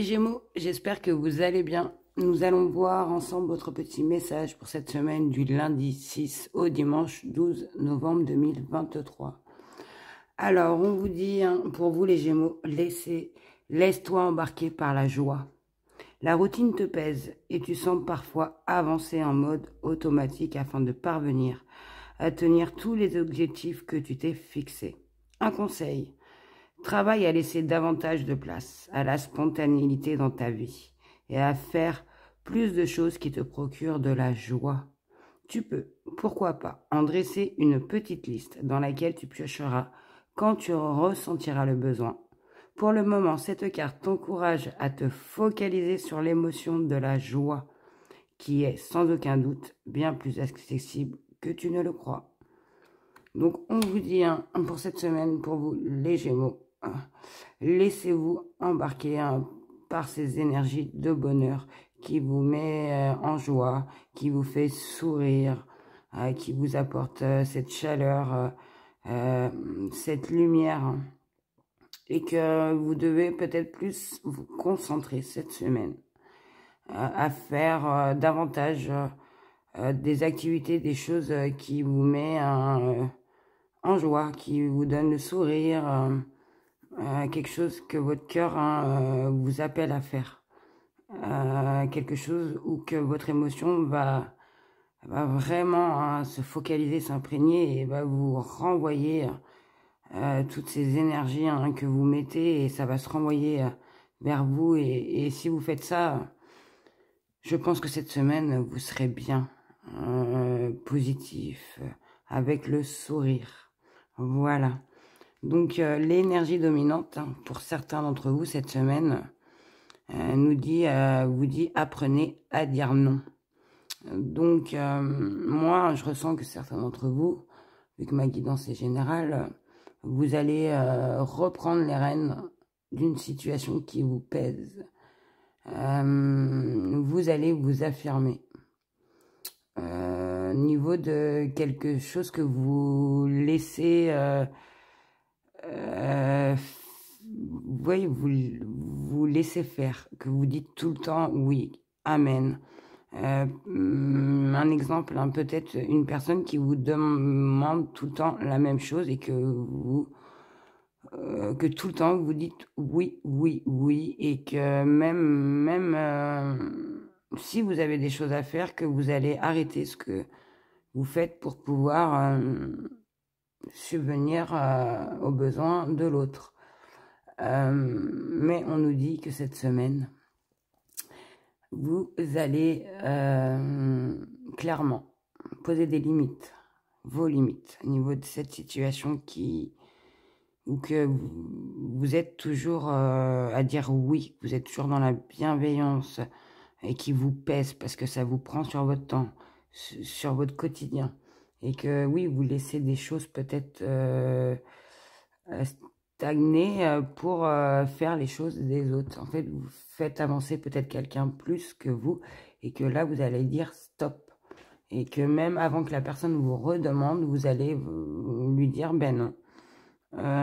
Les Gémeaux, j'espère que vous allez bien. Nous allons voir ensemble votre petit message pour cette semaine du lundi 6 au dimanche 12 novembre 2023. Alors, on vous dit, pour vous les Gémeaux, laisse-toi embarquer par la joie. La routine te pèse et tu sembles parfois avancer en mode automatique afin de parvenir à tenir tous les objectifs que tu t'es fixés. Un conseil. Travaille à laisser davantage de place à la spontanéité dans ta vie et à faire plus de choses qui te procurent de la joie. Tu peux, pourquoi pas, en dresser une petite liste dans laquelle tu piocheras quand tu ressentiras le besoin. Pour le moment, cette carte t'encourage à te focaliser sur l'émotion de la joie, qui est sans aucun doute bien plus accessible que tu ne le crois. Donc, on vous dit pour cette semaine, pour vous les Gémeaux, laissez-vous embarquer par ces énergies de bonheur qui vous met en joie, qui vous fait sourire, qui vous apporte cette chaleur, cette lumière, et que vous devez peut-être plus vous concentrer cette semaine à faire davantage des activités, des choses qui vous mettent en joie, qui vous donnent le sourire, quelque chose que votre cœur vous appelle à faire, quelque chose où que votre émotion va vraiment se focaliser, s'imprégner et va vous renvoyer toutes ces énergies que vous mettez, et ça va se renvoyer vers vous, et si vous faites ça, je pense que cette semaine vous serez bien, positif, avec le sourire. Voilà. Donc, l'énergie dominante, pour certains d'entre vous cette semaine, vous dit apprenez à dire non. Donc, moi, je ressens que certains d'entre vous, vu que ma guidance est générale, vous allez reprendre les rênes d'une situation qui vous pèse. Vous allez vous affirmer. Niveau de quelque chose que vous laissez... vous voyez, vous laissez faire, que vous dites tout le temps oui, amen. Un exemple, peut-être une personne qui vous demande tout le temps la même chose et que que tout le temps vous dites oui, oui, oui, et que même si vous avez des choses à faire, que vous allez arrêter ce que vous faites pour pouvoir subvenir aux besoins de l'autre. Mais on nous dit que cette semaine, vous allez clairement poser des limites, vos limites, au niveau de cette situation où que vous êtes toujours à dire oui, vous êtes toujours dans la bienveillance et qui vous pèse parce que ça vous prend sur votre temps, sur votre quotidien. Et que oui, vous laissez des choses peut-être stagner pour faire les choses des autres. En fait, vous faites avancer peut-être quelqu'un plus que vous, et que là, vous allez dire stop. Et que même avant que la personne vous redemande, vous allez lui dire ben non.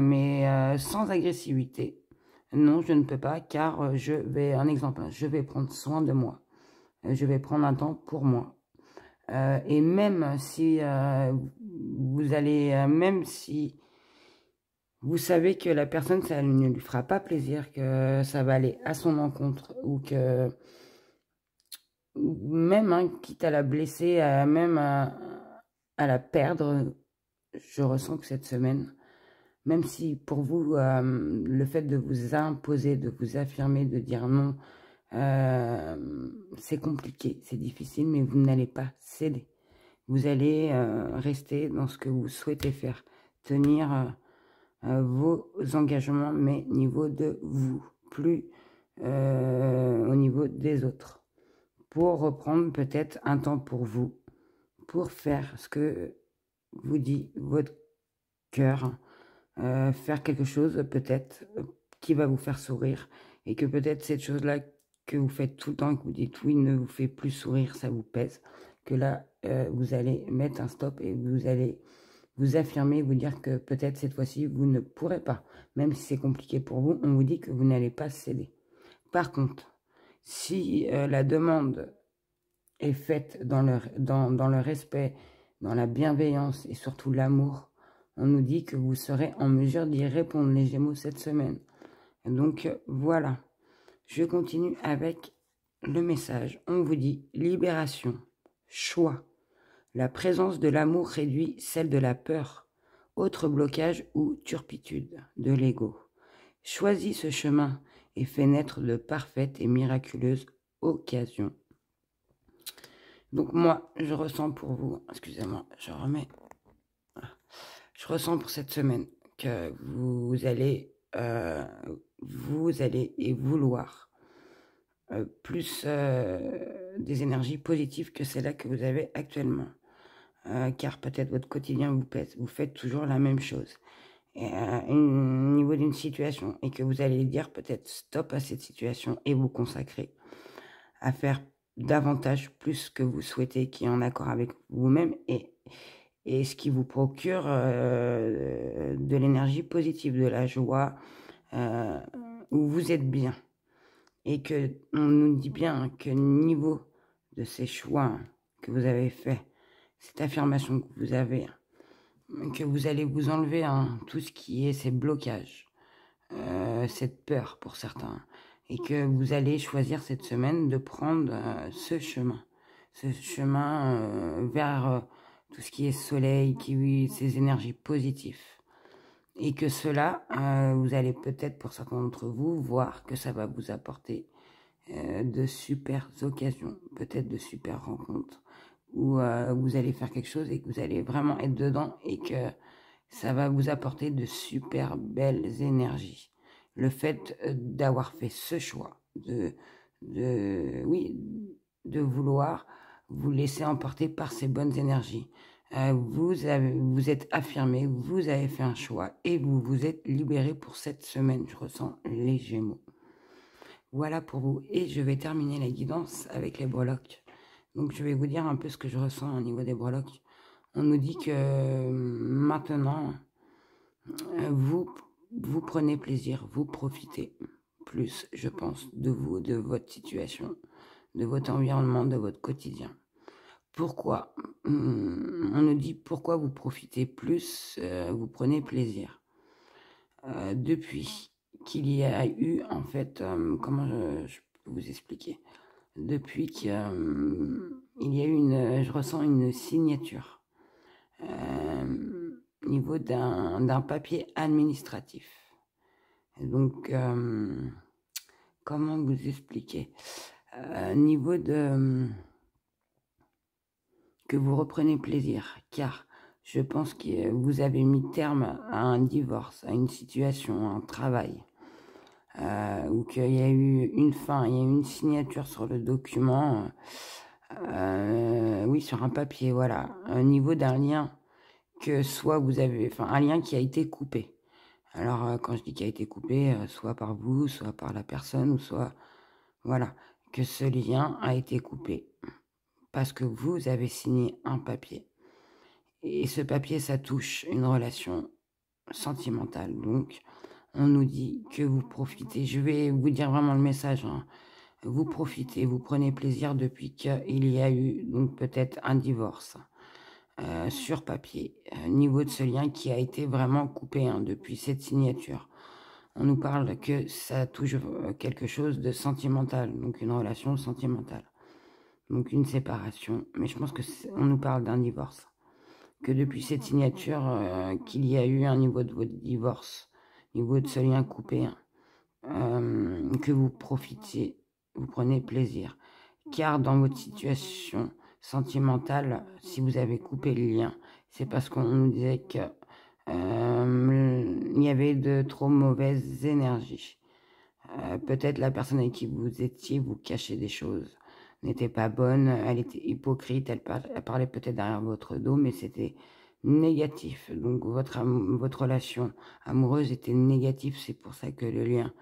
Mais sans agressivité. Non, je ne peux pas, car un exemple, je vais prendre soin de moi. Je vais prendre un temps pour moi. Et même si même si vous savez que la personne, ça ne lui fera pas plaisir, que ça va aller à son encontre, ou que même, quitte à la blesser, même à la perdre, je ressens que cette semaine, même si pour vous, le fait de vous imposer, de vous affirmer, de dire non, c'est compliqué, c'est difficile, mais vous n'allez pas céder. Vous allez rester dans ce que vous souhaitez faire, tenir vos engagements, mais au niveau de vous, plus au niveau des autres, pour reprendre peut-être un temps pour vous, pour faire ce que vous dit votre cœur, faire quelque chose peut-être qui va vous faire sourire, et que peut-être cette chose-là que vous faites tout le temps, que vous dites oui, ne vous fait plus sourire, ça vous pèse, que là, vous allez mettre un stop et vous allez vous affirmer, vous dire que peut-être cette fois-ci, vous ne pourrez pas. Même si c'est compliqué pour vous, on vous dit que vous n'allez pas céder. Par contre, si la demande est faite dans le respect, dans la bienveillance et surtout l'amour, on nous dit que vous serez en mesure d'y répondre, les Gémeaux, cette semaine. Donc voilà, je continue avec le message. On vous dit libération, choix. La présence de l'amour réduit celle de la peur, autre blocage ou turpitude de l'ego. Choisis ce chemin et fais naître de parfaites et miraculeuses occasions. Donc moi, je ressens pour vous, excusez-moi, je ressens pour cette semaine que vous allez et vouloir plus des énergies positives que celles-là que vous avez actuellement. Car peut-être votre quotidien vous pèse, vous faites toujours la même chose. Au niveau d'une situation, et que vous allez dire peut-être stop à cette situation et vous consacrer à faire davantage plus que vous souhaitez, qui est en accord avec vous-même et ce qui vous procure de l'énergie positive, de la joie, où vous êtes bien. Et que on nous dit bien que niveau de ces choix que vous avez faits, cette affirmation que vous avez, que vous allez vous enlever tout ce qui est ces blocages, cette peur pour certains, et que vous allez choisir cette semaine de prendre ce chemin vers tout ce qui est soleil, ces énergies positives. Et que cela, vous allez peut-être, pour certains d'entre vous, voir que ça va vous apporter de super occasions, peut-être de super rencontres, où vous allez faire quelque chose et que vous allez vraiment être dedans et que ça va vous apporter de super belles énergies. Le fait d'avoir fait ce choix, de vouloir vous laisser emporter par ces bonnes énergies. Vous êtes affirmé, vous avez fait un choix et vous vous êtes libéré pour cette semaine. Je ressens les Gémeaux. Voilà pour vous. Et je vais terminer la guidance avec les breloques. Donc je vais vous dire un peu ce que je ressens au niveau des breloques. On nous dit que maintenant, vous prenez plaisir, vous profitez plus, je pense, de vous, de votre situation, de votre environnement, de votre quotidien. Pourquoi? On nous dit pourquoi vous profitez plus, vous prenez plaisir. Depuis qu'il y a eu, en fait, comment je peux vous expliquer? Depuis qu'il y a eu je ressens une signature au niveau d'un papier administratif. Donc, comment vous expliquer? Niveau de que vous reprenez plaisir, car je pense que vous avez mis terme à un divorce, à une situation, à un travail, ou qu'il y a eu une fin, il y a eu une signature sur le document, oui, sur un papier, voilà, au niveau d'un lien que soit vous avez, enfin un lien qui a été coupé. Alors quand je dis qu'il a été coupé, soit par vous, soit par la personne, ou soit, voilà, que ce lien a été coupé parce que vous avez signé un papier. Et ce papier, ça touche une relation sentimentale. Donc, on nous dit que vous profitez. Je vais vous dire vraiment le message. Vous profitez, vous prenez plaisir depuis qu'il y a eu donc peut-être un divorce sur papier. Niveau de ce lien qui a été vraiment coupé depuis cette signature. On nous parle que ça touche quelque chose de sentimental, donc une relation sentimentale. Donc une séparation. Mais je pense qu'on nous parle d'un divorce. Que depuis cette signature, qu'il y a eu un niveau de votre divorce, niveau de ce lien coupé, que vous profitiez, vous prenez plaisir. Car dans votre situation sentimentale, si vous avez coupé le lien, c'est parce qu'on nous disait que il y avait de trop mauvaises énergies. Peut-être la personne avec qui vous étiez vous cachait des choses, n'était pas bonne, elle était hypocrite, elle parlait peut-être derrière votre dos, mais c'était négatif. Donc votre relation amoureuse était négative, c'est pour ça que le lien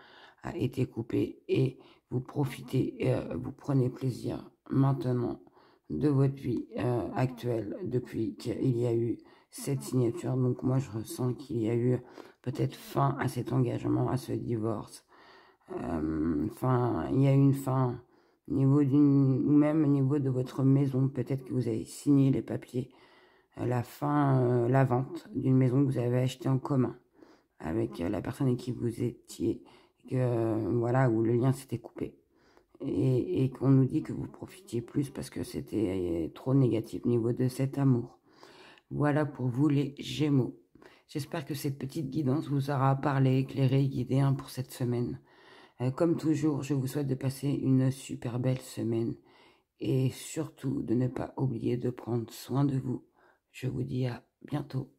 a été coupé et vous profitez, vous prenez plaisir maintenant de votre vie actuelle depuis qu'il y a eu cette signature. Donc moi je ressens qu'il y a eu peut-être fin à cet engagement, à ce divorce. Enfin, il y a une fin au niveau d'une, ou même au niveau de votre maison. Peut-être que vous avez signé les papiers à la fin, la vente d'une maison que vous avez achetée en commun avec la personne avec qui vous étiez, que, voilà, où le lien s'était coupé. Et qu'on nous dit que vous profitiez plus parce que c'était trop négatif au niveau de cet amour. Voilà pour vous les Gémeaux. J'espère que cette petite guidance vous aura parlé, éclairé, guidé pour cette semaine. Comme toujours, je vous souhaite de passer une super belle semaine et surtout de ne pas oublier de prendre soin de vous. Je vous dis à bientôt.